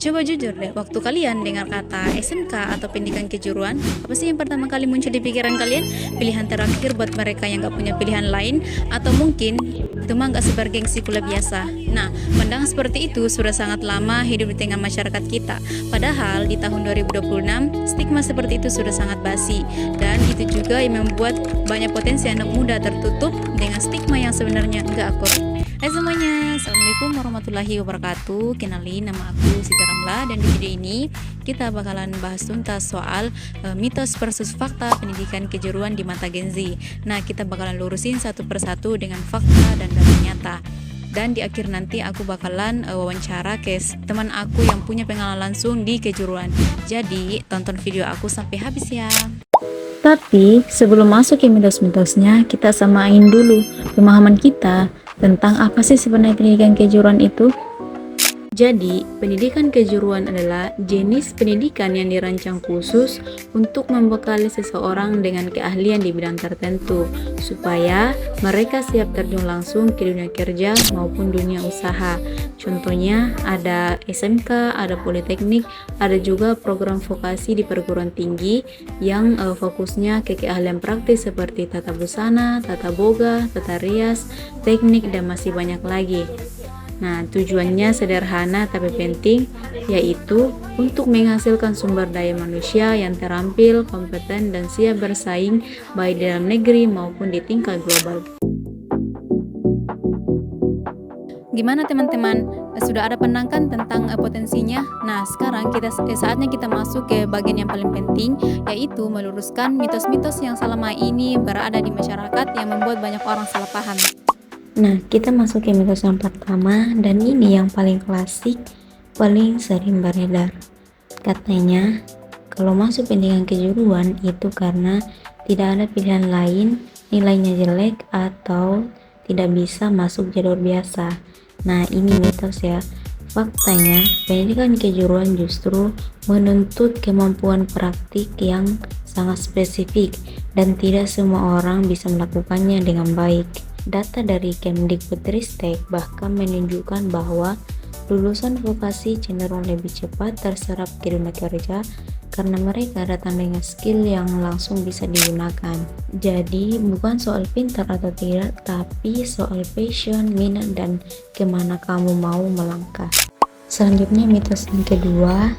Coba jujur deh, waktu kalian dengar kata SMK atau pendidikan kejuruan, apa sih yang pertama kali muncul di pikiran kalian? Pilihan terakhir buat mereka yang gak punya pilihan lain, atau mungkin itu mah gak sebergengsi kuliah biasa. Nah, pandangan seperti itu sudah sangat lama hidup di tengah masyarakat kita. Padahal di tahun 2026, stigma seperti itu sudah sangat basi. Dan itu juga yang membuat banyak potensi anak muda tertutup dengan stigma yang sebenarnya gak akurat. Hai semuanya, Assalamualaikum warahmatullahi wabarakatuh. Kenalin, nama aku Siti Ramla, dan di video ini kita bakalan bahas tuntas soal mitos versus fakta pendidikan kejuruan di mata Gen Z. Nah, kita bakalan lurusin satu persatu dengan fakta dan data nyata. Dan di akhir nanti aku bakalan wawancara ke teman aku yang punya pengalaman langsung di kejuruan. Jadi, tonton video aku sampai habis ya. Tapi sebelum masuk ke mitos-mitosnya, kita samain dulu pemahaman kita tentang apa sih sebenarnya pendidikan kejuruan itu. Jadi, pendidikan kejuruan adalah jenis pendidikan yang dirancang khusus untuk membekali seseorang dengan keahlian di bidang tertentu, supaya mereka siap terjun langsung ke dunia kerja maupun dunia usaha. Contohnya ada SMK, ada politeknik, ada juga program vokasi di perguruan tinggi yang fokusnya ke keahlian praktis seperti tata busana, tata boga, tata rias, teknik, dan masih banyak lagi. Nah, tujuannya sederhana tapi penting, yaitu untuk menghasilkan sumber daya manusia yang terampil, kompeten, dan siap bersaing baik di dalam negeri maupun di tingkat global. Gimana teman-teman? Sudah ada penangkan tentang potensinya? Nah, sekarang saatnya kita masuk ke bagian yang paling penting, yaitu meluruskan mitos-mitos yang selama ini berada di masyarakat yang membuat banyak orang salah paham. Nah, kita masuk ke mitos yang pertama, dan ini yang paling klasik, paling sering beredar. Katanya, kalau masuk pendidikan kejuruan itu karena tidak ada pilihan lain, nilainya jelek, atau tidak bisa masuk jalur biasa. Nah, ini mitos ya. Faktanya, pendidikan kejuruan justru menuntut kemampuan praktik yang sangat spesifik, dan tidak semua orang bisa melakukannya dengan baik. Data dari Kemdikbudristek bahkan menunjukkan bahwa lulusan vokasi cenderung lebih cepat terserap ke dunia kerja karena mereka datang dengan skill yang langsung bisa digunakan. Jadi bukan soal pintar atau tidak, tapi soal passion, minat, dan kemana kamu mau melangkah. Selanjutnya mitos yang kedua,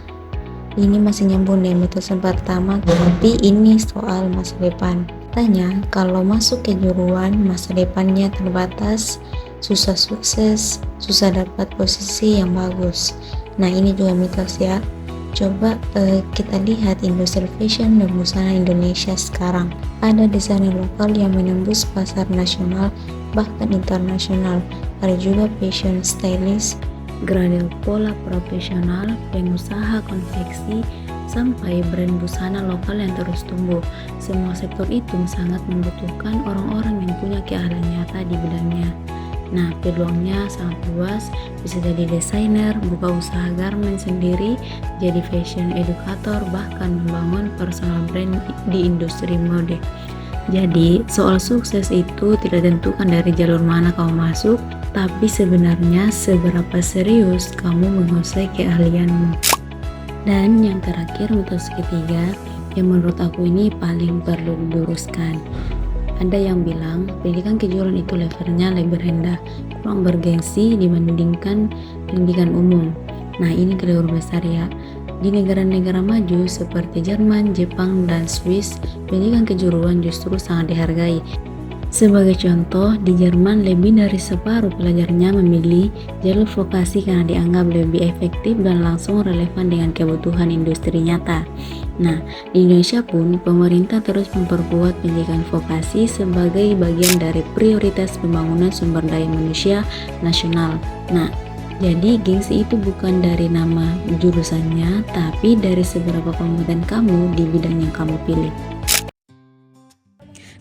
ini masih nyambung dengan mitos yang pertama, tapi ini soal masa depan. Tanya, kalau masuk kejuruan, masa depannya terbatas, susah sukses, susah dapat posisi yang bagus. Nah, ini juga mitos ya. Coba kita lihat industri fashion dan busana Indonesia sekarang. Ada desainer lokal yang menembus pasar nasional bahkan internasional. Ada juga fashion stylist, gradel pola profesional, pengusaha konveksi, sampai brand busana lokal yang terus tumbuh. Semua sektor itu sangat membutuhkan orang-orang yang punya keahlian nyata di bidangnya. Nah, peluangnya sangat luas, bisa jadi desainer, buka usaha garment sendiri, jadi fashion educator, bahkan membangun personal brand di industri mode. Jadi, soal sukses itu tidak tentukan dari jalur mana kamu masuk, tapi sebenarnya seberapa serius kamu menguasai keahlianmu. Dan yang terakhir, mitos ketiga yang menurut aku ini paling perlu diluruskan. Ada yang bilang pendidikan kejuruan itu levelnya lebih rendah, kurang bergengsi dibandingkan pendidikan umum. Nah, ini keliru besar ya. Di negara-negara maju seperti Jerman, Jepang, dan Swiss, pendidikan kejuruan justru sangat dihargai. Sebagai contoh, di Jerman lebih dari separuh pelajarnya memilih jalur vokasi karena dianggap lebih efektif dan langsung relevan dengan kebutuhan industri nyata. Nah, di Indonesia pun pemerintah terus memperkuat pendidikan vokasi sebagai bagian dari prioritas pembangunan sumber daya manusia nasional. Nah, jadi gengsi itu bukan dari nama jurusannya, tapi dari seberapa kompeten kamu di bidang yang kamu pilih.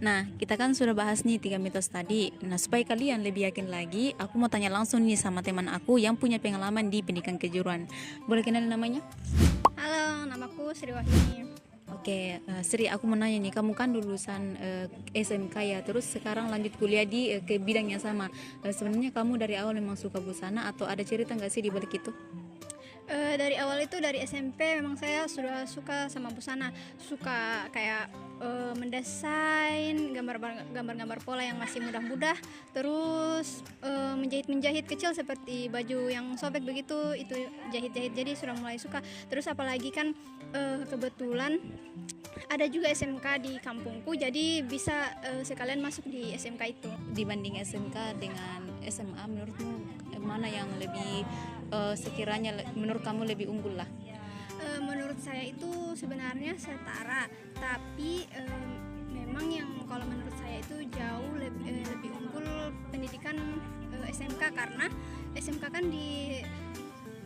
Nah, kita kan sudah bahas nih 3 mitos tadi. Nah, supaya kalian lebih yakin lagi, aku mau tanya langsung nih sama teman aku yang punya pengalaman di pendidikan kejuruan. Boleh kenalin namanya? Halo, namaku Sri Wahyuni. Oke, Sri, aku mau nanya nih, kamu kan lulusan SMK ya, terus sekarang lanjut kuliah di ke bidang yang sama. Sebenarnya kamu dari awal memang suka busana atau ada cerita nggak sih di balik itu? Dari awal itu dari SMP memang saya sudah suka sama busana, suka kayak mendesain gambar-gambar pola yang masih mudah-mudah, terus menjahit kecil seperti baju yang sobek begitu, itu jahit-jahit, jadi sudah mulai suka. Terus apalagi kan kebetulan ada juga SMK di kampungku, jadi bisa sekalian masuk di SMK itu. Dibanding SMK dengan SMA, menurutmu mana yang lebih sekiranya menurut kamu lebih unggul lah? Menurut saya itu sebenarnya setara, tapi memang yang kalau menurut saya itu jauh lebih unggul pendidikan SMK, karena SMK kan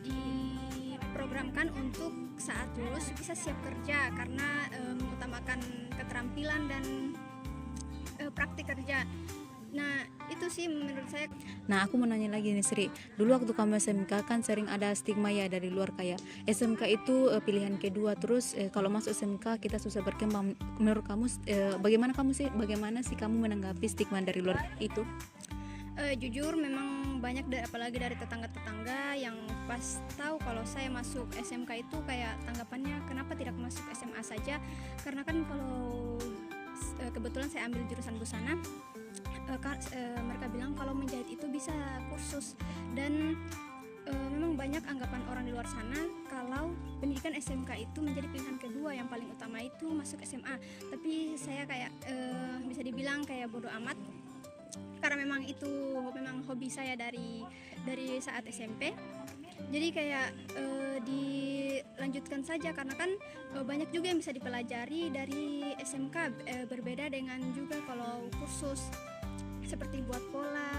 diprogramkan untuk saat lulus bisa siap kerja, karena mengutamakan keterampilan dan praktik kerja. Nah itu sih menurut saya. Nah aku mau nanya lagi nih Sri, dulu waktu kamu SMK kan sering ada stigma ya dari luar, kayak SMK itu pilihan kedua, terus kalau masuk SMK kita susah berkembang. Menurut kamu bagaimana sih kamu menanggapi stigma dari luar itu? Jujur memang banyak apalagi dari tetangga-tetangga yang pas tahu kalau saya masuk SMK itu kayak tanggapannya, kenapa tidak masuk SMA saja, karena kan kalau kebetulan saya ambil jurusan busana, mereka bilang kalau menjahit itu bisa kursus, dan memang banyak anggapan orang di luar sana kalau pendidikan SMK itu menjadi pilihan kedua, yang paling utama itu masuk SMA. Tapi saya kayak bisa dibilang kayak bodoh amat, karena memang itu memang hobi saya dari saat SMP. Jadi kayak dilanjutkan saja, karena kan banyak juga yang bisa dipelajari dari SMK, berbeda dengan juga kalau kursus seperti buat pola,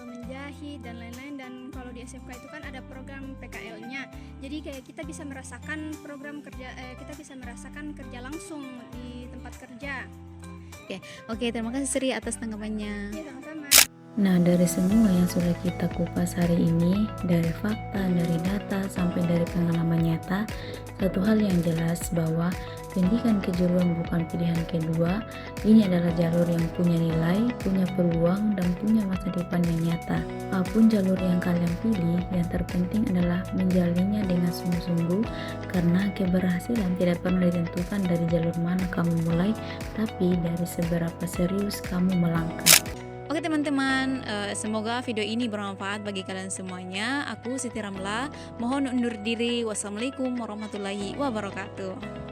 menjahit dan lain-lain. Dan kalau di SMK itu kan ada program PKL-nya, jadi kayak kita bisa merasakan program kerja, kita bisa merasakan kerja langsung di tempat kerja. Oke, terima kasih Sri atas tanggapannya. Ya, sama-sama. Nah, dari semua yang sudah kita kupas hari ini, dari fakta, dari data, sampai dari pengalaman nyata, satu hal yang jelas bahwa pendidikan kejuruan bukan pilihan kedua. Ini adalah jalur yang punya nilai, punya peluang, dan punya masa depan yang nyata. Apapun jalur yang kalian pilih, yang terpenting adalah menjalinnya dengan sungguh-sungguh, karena keberhasilan tidak pernah ditentukan dari jalur mana kamu mulai, tapi dari seberapa serius kamu melangkah. Oke teman-teman, semoga video ini bermanfaat bagi kalian semuanya. Aku Siti Ramla, mohon undur diri. Wassalamualaikum warahmatullahi wabarakatuh.